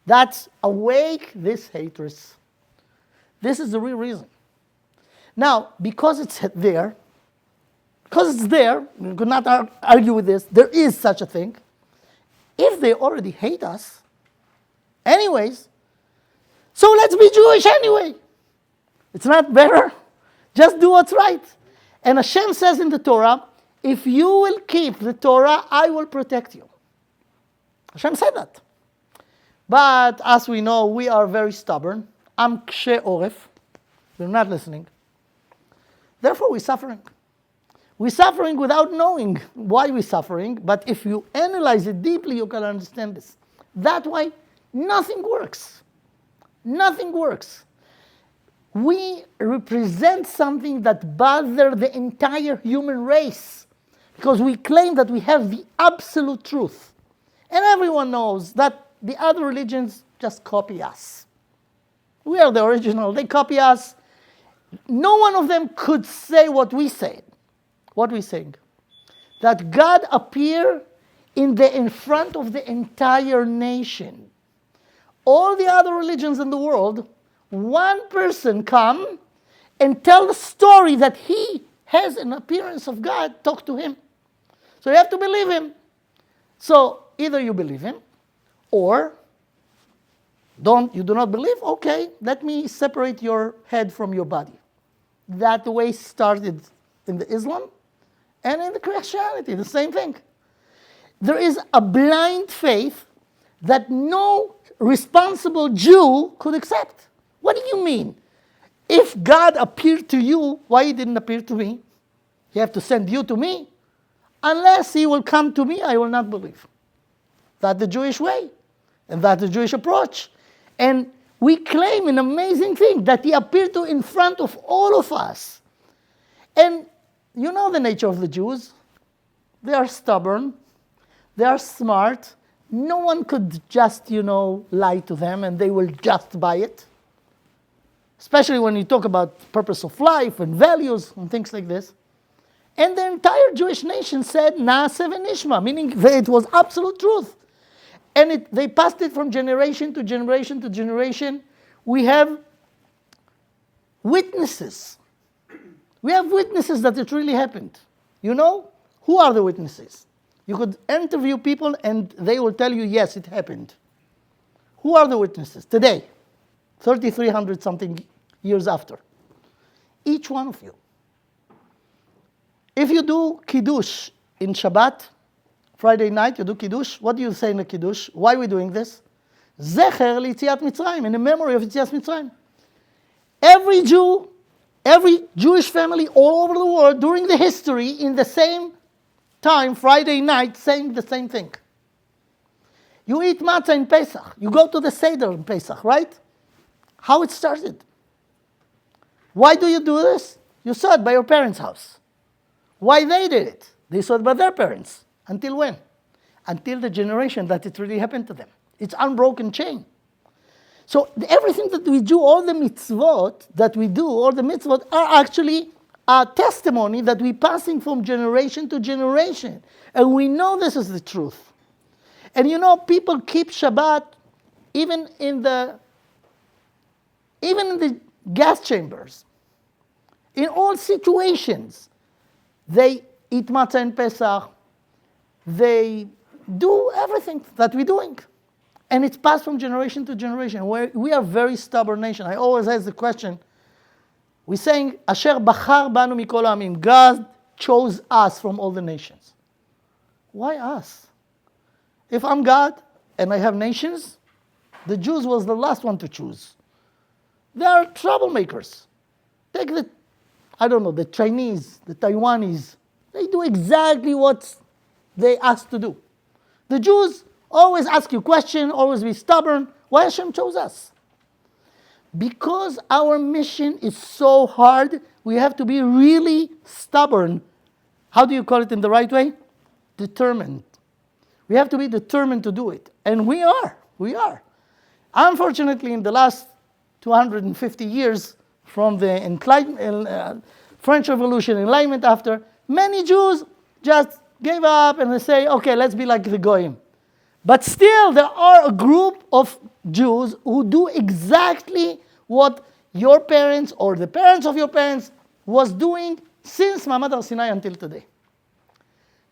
that's awake this hatred. This is the real reason. Now, because it's there, we could not argue with this, there is such a thing. If they already hate us, anyways, so let's be Jewish anyway. It's not better. Just do what's right. And Hashem says in the Torah, if you will keep the Torah, I will protect you. Hashem said that. But as we know, we are very stubborn. Am kshe oref. We're not listening. Therefore, we're suffering. We're suffering without knowing why we're suffering, but if you analyze it deeply, you can understand this. That's why nothing works. Nothing works. We represent something that bothers the entire human race because we claim that we have the absolute truth. And everyone knows that the other religions just copy us. We are the original. They copy us. No one of them could say what we said. What we saying? That God appeared in front of the entire nation. All the other religions in the world, one person come and tell the story that he has an appearance of God, talk to him. So you have to believe him. So either you believe him, or you do not believe, okay, let me separate your head from your body. That way started in the Islam and in the Christianity, the same thing. there is a blind faith that no responsible Jew could accept. What do you mean? If God appeared to you, why he didn't appear to me? He have to send you to me. Unless he will come to me, I will not believe. That's the Jewish way. And that's the Jewish approach. And we claim an amazing thing, that he appeared to in front of all of us. And you know the nature of the Jews. They are stubborn. They are smart. No one could just, lie to them and they will just buy it. Especially when you talk about purpose of life and values and things like this. And the entire Jewish nation said, Naaseh v'nishma, meaning that it was absolute truth. And they passed it from generation to generation to generation. We have witnesses. We have witnesses that it really happened. You know? Who are the witnesses? You could interview people and they will tell you, yes, it happened. Who are the witnesses? Today, 3,300 something years after. Each one of you. If you do Kiddush in Shabbat, Friday night, you do Kiddush. What do you say in the Kiddush? Why are we doing this? Zecher li'yetziat Mitzrayim, in the memory of Yetziat Mitzrayim. Every Jew, every Jewish family all over the world during the history, in the same time, Friday night, saying the same thing. You eat matzah in Pesach. You go to the Seder in Pesach, right? How it started. Why do you do this? You saw it by your parents' house. Why they did it? They saw it by their parents. Until when? Until the generation that it really happened to them. It's unbroken chain. So everything that we do, all the mitzvot that we do, all the mitzvot are actually a testimony that we're passing from generation to generation. And we know this is the truth. And people keep Shabbat even in the gas chambers. In all situations. They eat matzah in Pesach. They do everything that we're doing. And it's passed from generation to generation. We are a very stubborn nation. I always ask the question, we're saying, Asher bachar banu mikol ha'amim. God chose us from all the nations. Why us? If I'm God and I have nations, the Jews was the last one to choose. They are troublemakers. Take the Chinese, the Taiwanese. They do exactly what they asked to do. The Jews always ask you questions, always be stubborn. Why Hashem chose us? Because our mission is so hard, we have to be really stubborn. How do you call it in the right way? Determined. We have to be determined to do it. And we are. Unfortunately, in the last 250 years, from the French Revolution, Enlightenment after, many Jews just gave up and they say, okay, let's be like the Goyim. But still, there are a group of Jews who do exactly what your parents or the parents of your parents was doing since Mount Sinai until today.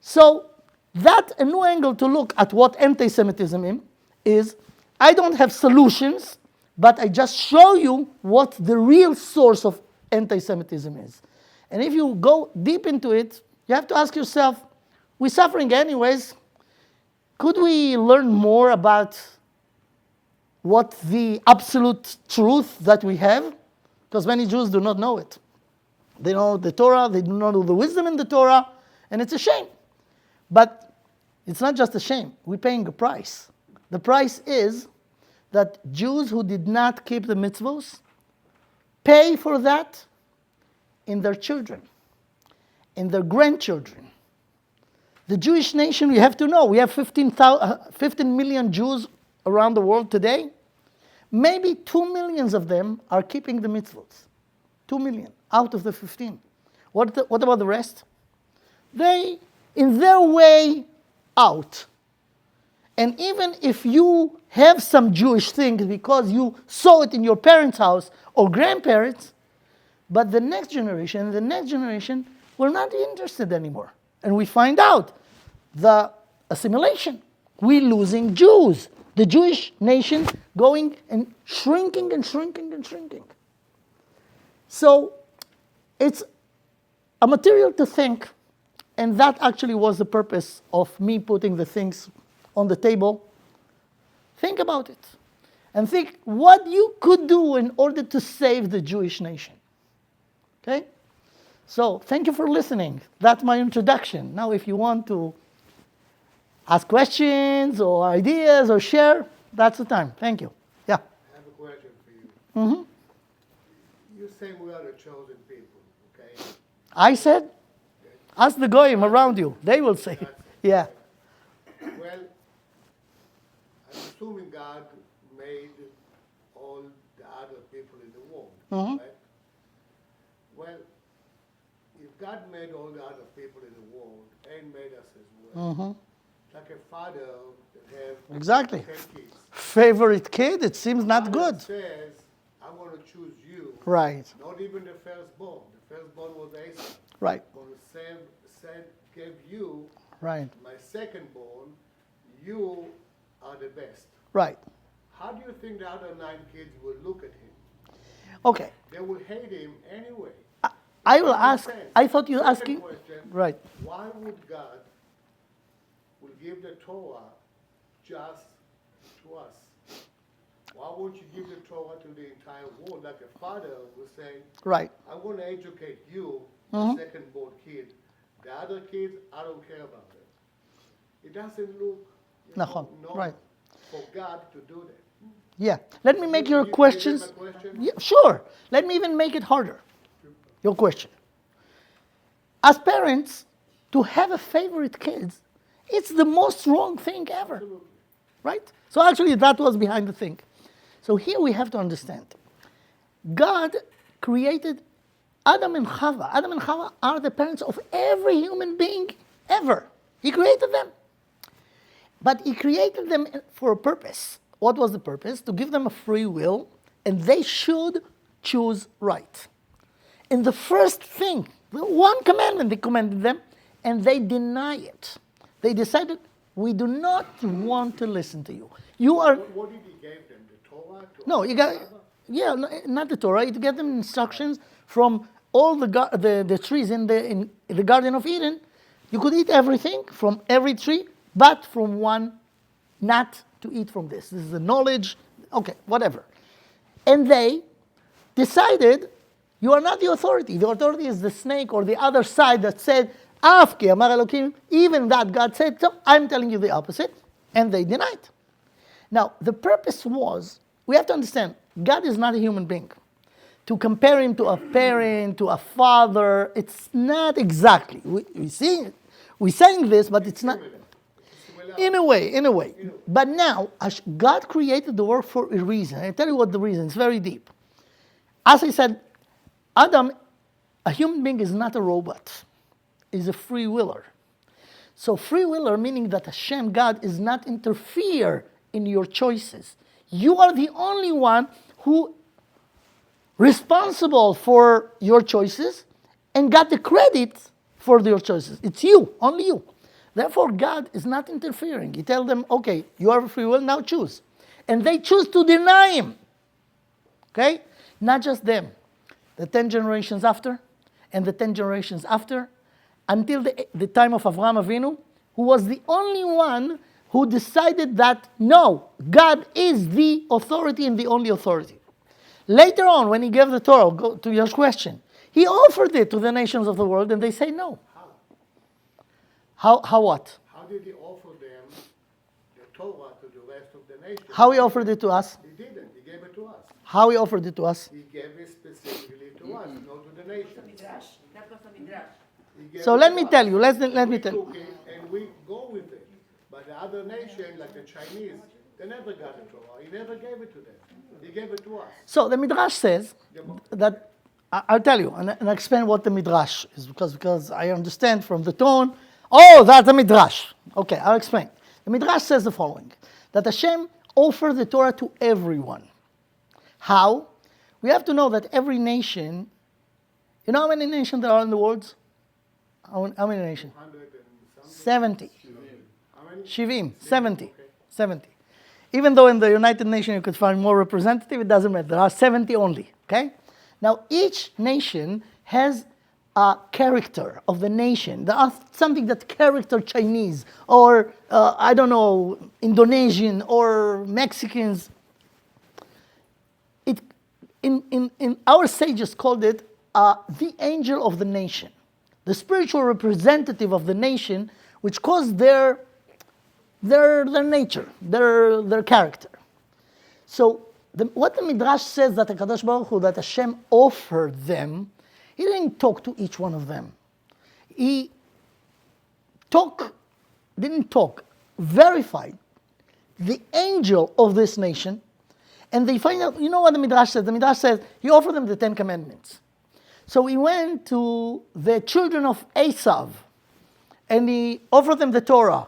So that's a new angle to look at what anti-Semitism is. I don't have solutions, but I just show you what the real source of anti-Semitism is. And if you go deep into it, you have to ask yourself, we're suffering anyways. Could we learn more about what the absolute truth that we have? Because many Jews do not know it. They know the Torah, they do not know the wisdom in the Torah, and it's a shame. But it's not just a shame. We're paying a price. The price is that Jews who did not keep the mitzvos pay for that in their children, in their grandchildren. The Jewish nation, we have to know, we have 15 million Jews around the world today. Maybe 2 million of them are keeping the mitzvot. 2 million out of the 15. What about the rest? They, in their way out. And even if you have some Jewish things because you saw it in your parents' house or grandparents, but the next generation will not be interested anymore. And we find out the assimilation. We're losing Jews. The Jewish nation going and shrinking and shrinking and shrinking. So it's a material to think And that actually was the purpose of me putting the things on the table. Think about it. And think what you could do in order to save the Jewish nation. Okay? So, thank you for listening. That's my introduction. Now, if you want to ask questions or ideas or share, that's the time. Thank you. Yeah? I have a question for you. Mm-hmm. You say we are the chosen people, okay? I said, ask the goyim around you. They will say, yeah. Well, I'm assuming God made all the other people in the world, Mhm. right? Well, if God made all the other people in the world and made us as well, Mm-hmm. like a father that have Exactly. 10 kids. Favorite kid, it seems not Father good. says, I want to choose you. Right, Not even the firstborn. The firstborn was Esau. right, I'm going to give you right, my secondborn. You are the best. right. How do you think the other 9 kids will look at him? Okay, They will hate him anyway. I will Doesn't ask, make sense. I thought you were Second asking, question, right. why would God will give the Torah just to us? Why won't you give the Torah to the entire world? Like a father will say, Right. I want to educate you, Mhm. the second-born kid. The other kids, I don't care about them. It doesn't look Nachon, normal right. for God to do that. Yeah. Let me make You- your you get questions. my question? Yeah, sure. Let me even make it harder. Your question. As parents, to have a favorite kid, it's the most wrong thing ever. Absolutely. Right? So actually that was behind the thing. So here we have to understand. God created Adam and Chava. Adam and Chava are the parents of every human being ever. He created them. But he created them for a purpose. What was the purpose? To give them a free will, and they should choose right. And the first thing, the one commandment they commanded them, and they deny it. They decided, we do not want to listen to you. You are, What did he give them? The Torah? To no, you got, yeah, not the Torah. You get them instructions from all the trees in the Garden of Eden. You could eat everything from every tree, but from one, not to eat from this. This is the knowledge, okay, whatever. And they decided, you are not the authority. The authority is the snake or the other side that said, Afki Amar Elokim, even that God said, so I'm telling you the opposite, and they denied. Now, the purpose was, we have to understand, God is not a human being. To compare him to a parent, to a father, it's not exactly. We're saying this, but it's not. In a way. But now, God created the world for a reason. I tell you what the reason, it's very deep. As I said, Adam, a human being is not a robot. Is a free willer. So free willer meaning that Hashem, God, is not interfere in your choices. You are the only one who responsible for your choices and got the credit for your choices. It's you, only you. Therefore, God is not interfering. He tells them, okay, you are free will, now choose. And they choose to deny him. Okay? Not just them. The 10 generations after, and the 10 generations after, until the time of Avraham Avinu, who was the only one who decided that, no, God is the authority and the only authority. Later on, when he gave the Torah, go to your question, he offered it to the nations of the world, and they say no. How what? How did he offer them the Torah to the rest of the nation? How he offered it to us? He didn't. He gave it to us. How he offered it to us? He gave it specifically to us, not to the nation. Midrash. That was a Midrash. He gave So it let to me us. tell you, let me We tell you. took it and we go with it. But the other nation, like the Chinese, they never got the Torah. He never gave it to them. He gave it to us. So the Midrash says that, I'll tell you, and explain what the Midrash is, because I understand from the tone, oh, that's a Midrash. Okay, I'll explain. The Midrash says the following, that Hashem offered the Torah to everyone. How? We have to know that every nation, you know how many nations there are in the world? How many nations? 100 and something. 70. How many? Shivim, 70. Okay. 70. Even though in the United Nations you could find more representative, it doesn't matter. There are 70 only, okay? Now, each nation has character of the nation. There are something that character Chinese or I don't know, Indonesian or Mexicans. In our sages called it the angel of the nation, the spiritual representative of the nation, which caused their nature, their character. So what the Midrash says that HaKadosh Baruch Hu, that Hashem offered them, He didn't talk to each one of them. He verified the angel of this nation, and they find out, you know what the Midrash says? The Midrash says He offered them the 10 Commandments. So He went to the children of Esau, and He offered them the Torah.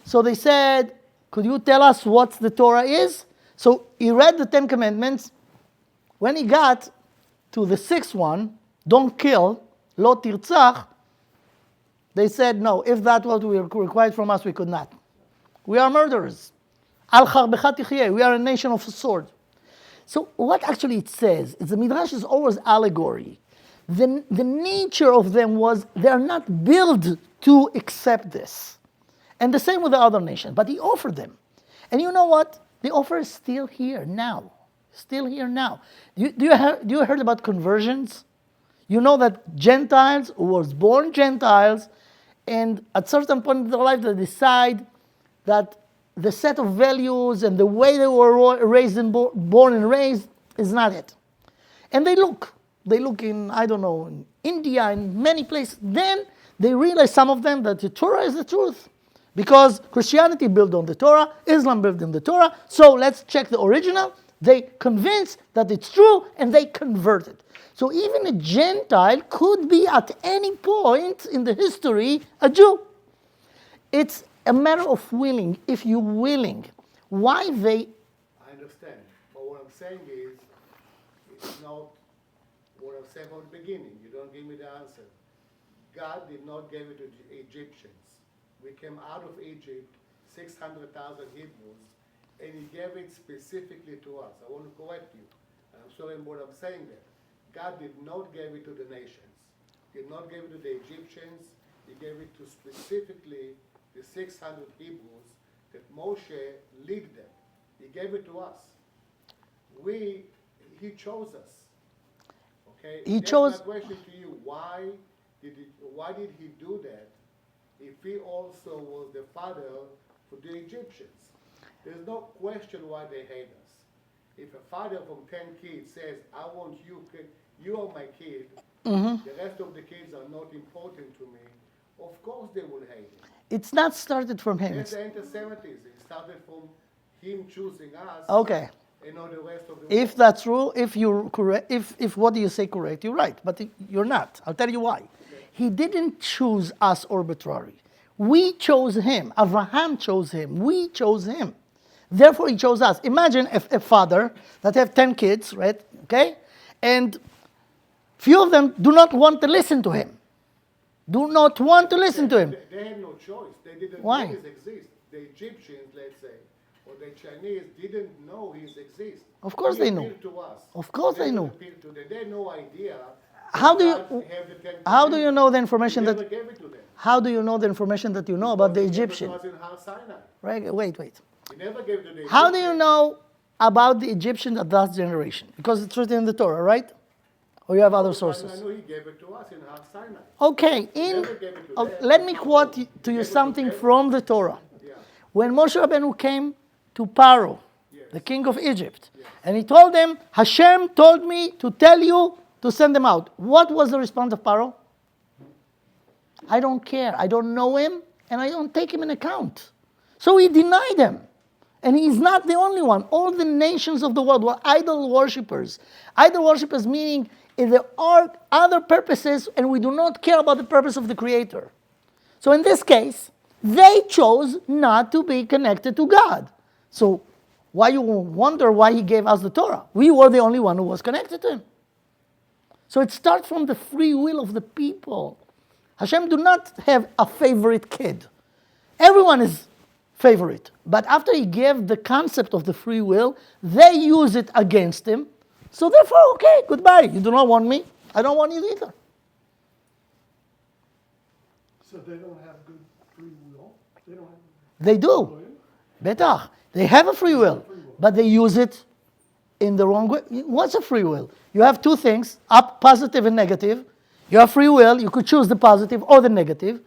So they said, could you tell us what the Torah is? So He read the 10 Commandments. When He got to the 6th one, don't kill, lo tirtzach, they said, no, if that was what required from us, we could not. We are murderers. Al charbecha tichyeh, we are a nation of a sword. So what actually it says is the Midrash is always allegory. The nature of them was they are not built to accept this. And the same with the other nations. But He offered them. And you know what? The offer is still here now. Still here now. Do you heard about conversions? You know that Gentiles who was born Gentiles, and at certain point in their life they decide that the set of values and the way they were raised and born and raised is not it. And they look in, I don't know, in India, in many places. Then they realize, some of them, that the Torah is the truth. Because Christianity built on the Torah, Islam built on the Torah, so let's check the original. They convinced that it's true, and they converted. So even a Gentile could be at any point in the history a Jew. It's a matter of willing, if you're willing. Why they... I understand, but what I'm saying is, it's not what I'm saying from the beginning. You don't give me the answer. God did not give it to the Egyptians. We came out of Egypt, 600,000 Hebrews, and He gave it specifically to us. I want to correct you. And I'm sorry what I'm saying there. God did not give it to the nations. He did not give it to the Egyptians. He gave it to specifically the 600 Hebrews that Moshe led them. He gave it to us. He chose us. Okay? He That's chose... my question to you. Why did He do that if He also was the father for the Egyptians? There's no question why they hate us. If a father from 10 kids says, I want you, you are my kid, the rest of the kids are not important to me, of course they will hate him. It's not started from Him. That's anti-Semitism. It started from Him choosing us. Okay. And not the rest of the world. If that's true, if you're correct, if what do you say correct, you're right, but you're not. I'll tell you why. Okay. He didn't choose us arbitrarily. We chose Him. Abraham chose Him. We chose Him. Therefore, He chose us. Imagine a father that have 10 kids, right? Okay? And few of them do not want to listen to him. Do not want to listen to him. They had no choice. They didn't Why? know He exists. The Egyptians, let's say, or the Chinese didn't know He exists. Of course He they know. appealed to us. Of course they know. They had no idea. How do God you have the 10 how do you know the information He never that gave it to them. how do you know the information that you know about the He gave it Egyptian? to us in Mount Sinai. Right? Wait. He never gave it to the How do you Egyptians. know about the Egyptian at that generation? Because it's written in the Torah, right? Or you have other I sources? know He gave it to us in Mount Sinai. Okay, never gave it to them. let me quote to He you gave it to something them. from the Torah. Yeah. When Moshe Rabbeinu came to Pharaoh, Yes. the king of Egypt, and he told them, Hashem told me to tell you to send them out. What was the response of Pharaoh? I don't care. I don't know him, and I don't take him in account. So he denied them. And he's not the only one. All the nations of the world were idol worshippers. Idol worshippers meaning there are other purposes, and we do not care about the purpose of the Creator. So in this case, they chose not to be connected to God. So why you wonder why He gave us the Torah? We were the only one who was connected to Him. So it starts from the free will of the people. Hashem do not have a favorite kid. Everyone is favorite. But after He gave the concept of the free will, they use it against Him. So therefore, okay, goodbye. You do not want me. I don't want you either. So they don't have good free will? They don't have They do. will? Betach. They have a free will, but they use it in the wrong way. What's a free will? You have two things, up, positive and negative. You have free will, you could choose the positive or the negative.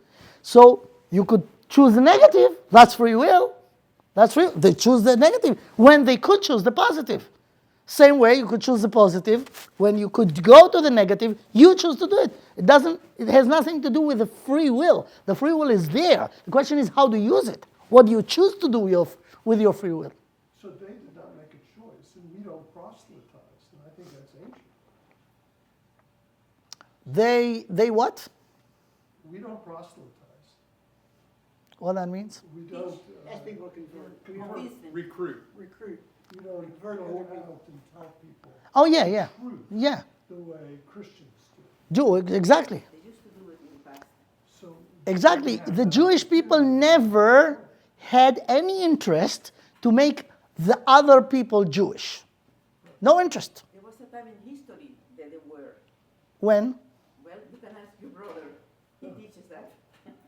So you could choose the negative, that's free will. That's free. They choose the negative when they could choose the positive. Same way you could choose the positive. When you could go to the negative, you choose to do it. It has nothing to do with the free will. The free will is there. The question is how to use it. What do you choose to do with your free will? So they did not make a choice, and we don't proselytize, and I think that's ancient. They what? We don't proselytize. What that means? We don't, Ethnic or convert. Convince them. Recruit. Recruit. we don't Convert go other out people. and tell people Oh yeah. truth Yeah. the way Christians do. Exactly. They used to do it in the past. So Exactly. The Jewish people never had any interest to make the other people Jewish. No interest. There was a time in history that they were. When? Well, you can ask your brother. He teaches that.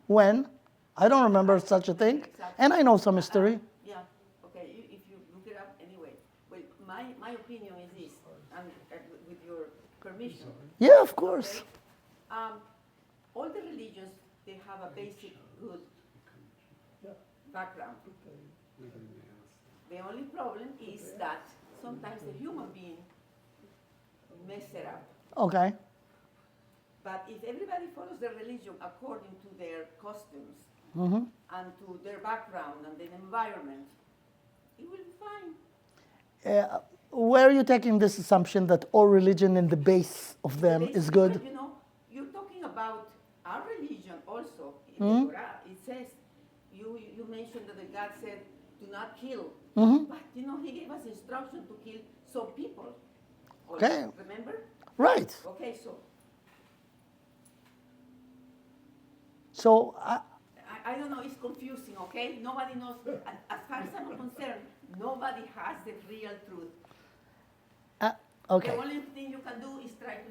When? I don't remember such a thing. And I know some history. Yeah. Okay. If you look it up anyway. Well, my opinion is this, and with your permission. Yeah, of course. Okay? All the religions, they have a basic good background. The only problem is that sometimes the human being mess it up. Okay. But if everybody follows their religion according to their customs Mm-hmm. and to their background and their environment, it will be fine. Where are you taking this assumption that all religion in the base of them Basically, is good? You know, you're talking about our religion also. In Hmm? the Torah, it says, you mentioned that the God said, do not kill. Mhm. But, you know, he gave us instruction to kill some people. Also. Okay. Remember? Right. Okay, so So, I don't know, it's confusing, okay? Nobody knows, as far as I'm concerned, nobody has the real truth. okay. The only thing you can do is try to